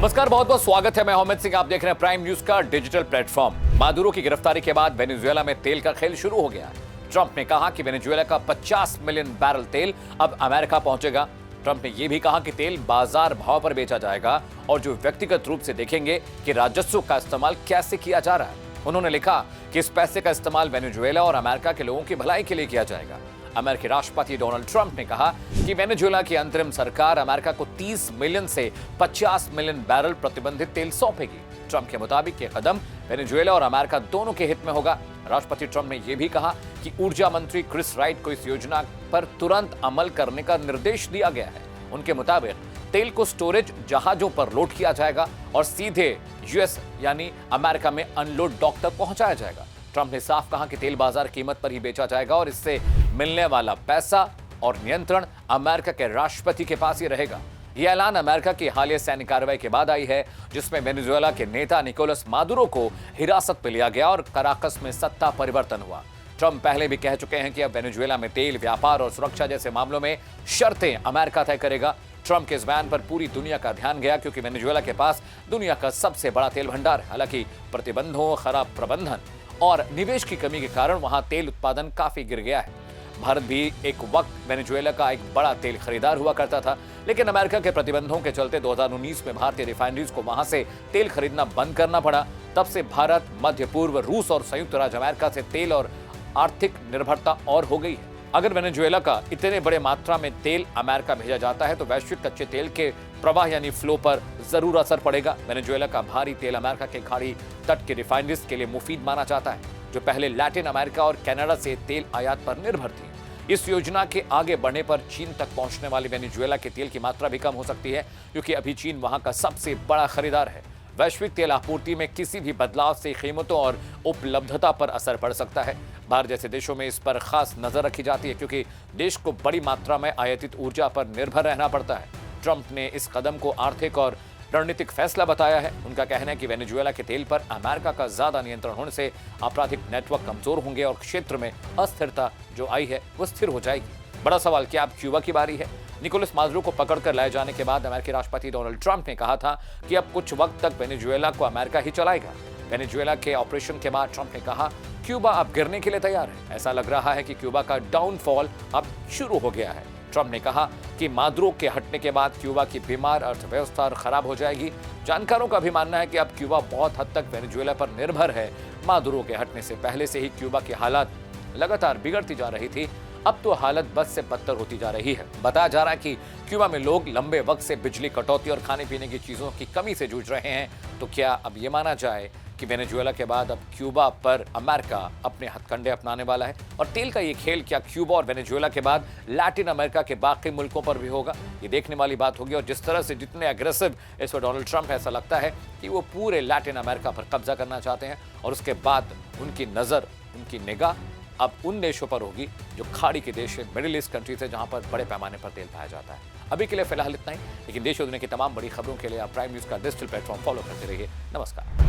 नमस्कार, बहुत बहुत स्वागत है। मैं मोहम्मद सिंह, आप देख रहे हैं प्राइम न्यूज का डिजिटल प्लेटफॉर्म। मादुरो की गिरफ्तारी के बाद वेनेजुएला में तेल का खेल शुरू हो गया है। ट्रंप ने कहा कि वेनेजुएला का 50 मिलियन बैरल तेल अब अमेरिका पहुंचेगा। ट्रंप ने यह भी कहा कि तेल बाजार भाव पर बेचा जाएगा और जो व्यक्तिगत रूप से देखेंगे कि राजस्व का इस्तेमाल कैसे किया जा रहा है। उन्होंने लिखा कि इस पैसे का इस्तेमाल वेनेजुएला और अमेरिका के लोगों की भलाई के लिए किया जाएगा। अमेरिकी राष्ट्रपति डोनाल्ड ट्रंप ने कहा कि वेनेजुएला की अंतरिम सरकार अमेरिका को 30 मिलियन से 50 मिलियन बैरल प्रतिबंधित तेल सौंपेगी। ट्रंप के मुताबिक यह कदम वेनेजुएला और अमेरिका दोनों के हित में होगा। राष्ट्रपति ट्रंप ने यह भी कहा कि ऊर्जा मंत्री क्रिस राइट को इस योजना पर तुरंत अमल करने का निर्देश दिया गया है। उनके मुताबिक तेल को स्टोरेज जहाजों पर लोड किया जाएगा और सीधे यूएस यानी अमेरिका में अनलोड डॉक तक पहुंचाया जाएगा। ट्रंप ने साफ कहा कि तेल बाजार कीमत पर ही बेचा जाएगा और इससे मिलने वाला पैसा और नियंत्रण अमेरिका के राष्ट्रपति के पास ही रहेगा। यह ऐलान अमेरिका की हालिया सैन्य कार्रवाई के बाद आई है, जिसमें वेनेजुएला के नेता निकोलस मादुरो को हिरासत में लिया गया और कराकस में सत्ता परिवर्तन हुआ। ट्रंप पहले भी कह चुके हैं कि अब वेनेजुएला में तेल व्यापार और सुरक्षा जैसे मामलों में शर्तें अमेरिका तय करेगा। ट्रंप के इस बयान पर पूरी दुनिया का ध्यान गया, क्योंकि वेनेजुएला के पास दुनिया का सबसे बड़ा तेल भंडार है। हालांकि प्रतिबंधों, खराब प्रबंधन और निवेश की कमी के कारण वहां तेल उत्पादन काफी गिर गया है। भारत भी एक वक्त वेनेजुएला का एक बड़ा तेल खरीदार हुआ करता था, लेकिन अमेरिका के प्रतिबंधों के चलते 2019 में भारतीय रिफाइनरीज को वहां से तेल खरीदना बंद करना पड़ा। तब से भारत, मध्य पूर्व, रूस और संयुक्त राज्य अमेरिका से तेल और आर्थिक निर्भरता और हो गई है। अगर वेनेजुएला का इतने बड़े मात्रा में तेल अमेरिका भेजा जाता है तो वैश्विक कच्चे तेल के प्रवाह यानी फ्लो पर जरूर असर पड़ेगा। वेनेजुएला का भारी तेल अमेरिका के खाड़ी तट के रिफाइनरीज के लिए मुफीद माना जाता है, जो पहले लैटिन अमेरिका और कनाडा से तेल आयात पर निर्भर थी। इस योजना के आगे बढ़ने पर चीन तक पहुंचने वाली वेनेजुएला के तेल की मात्रा भी कम हो सकती है, क्योंकि अभी चीन वहां का सबसे बड़ा खरीदार है। वैश्विक तेल आपूर्ति में किसी भी बदलाव से कीमतों और उपलब्धता पर असर पड़ सकता है। भारत जैसे देशों में इस पर खास नजर रखी जाती है, क्योंकि देश को बड़ी मात्रा में आयातित ऊर्जा पर निर्भर रहना पड़ता है। ट्रंप ने इस कदम को आर्थिक और रणनीतिक फैसला बताया है। उनका कहना है कि वेनेजुएला के तेल पर अमेरिका का ज्यादा नियंत्रण होने से आपराधिक नेटवर्क कमजोर होंगे और क्षेत्र में अस्थिरता जो आई है वो स्थिर हो जाएगी। बड़ा सवाल, क्या अब क्यूबा की बारी है? निकोलस मादुरो को पकड़कर लाए जाने के बाद अमेरिकी राष्ट्रपति डोनाल्ड ट्रंप ने कहा था कि अब कुछ वक्त तक वेनेजुएला को अमेरिका ही चलाएगा। वेनेजुएला के ऑपरेशन के बाद ट्रंप ने कहा, क्यूबा अब गिरने के लिए तैयार है। ऐसा लग रहा है कि क्यूबा का डाउनफॉल अब शुरू हो गया है। ट्रंप ने कहा कि मादुरो के हटने के बाद क्यूबा की बीमार अर्थव्यवस्था खराब हो जाएगी। जानकारों का भी मानना है कि अब क्यूबा बहुत हद तक वेनेजुएला पर निर्भर है। मादुरो के हटने से पहले से ही क्यूबा की हालत लगातार बिगड़ती जा रही थी, अब तो हालत बद से बदतर होती जा रही है। बताया जा रहा है कि क्यूबा में लोग लंबे वक्त से बिजली कटौती और खाने पीने की चीजों की कमी से जूझ रहे हैं। तो क्या अब ये माना जाए कि वेनेजुएला के बाद अब क्यूबा पर अमेरिका अपने हथकंडे अपनाने वाला है? और तेल का ये खेल क्या क्यूबा और वेनेजुएला के बाद लैटिन अमेरिका के बाकी मुल्कों पर भी होगा? ये देखने वाली बात होगी। और जिस तरह से जितने अग्रेसिव इस वक्त डोनाल्ड ट्रंप है, ऐसा लगता है कि वो पूरे लैटिन अमेरिका पर कब्जा करना चाहते हैं और उसके बाद उनकी नजर, उनकी निगाह अब उन देशों पर होगी जो खाड़ी के देश है, मिडिल ईस्ट कंट्रीज है, जहां पर बड़े पैमाने पर तेल पाया जाता है। अभी के लिए फिलहाल इतना ही, लेकिन देश और दुनिया की तमाम बड़ी खबरों के लिए आप प्राइम न्यूज का डिजिटल प्लेटफॉर्म फॉलो करते रहिए। नमस्कार।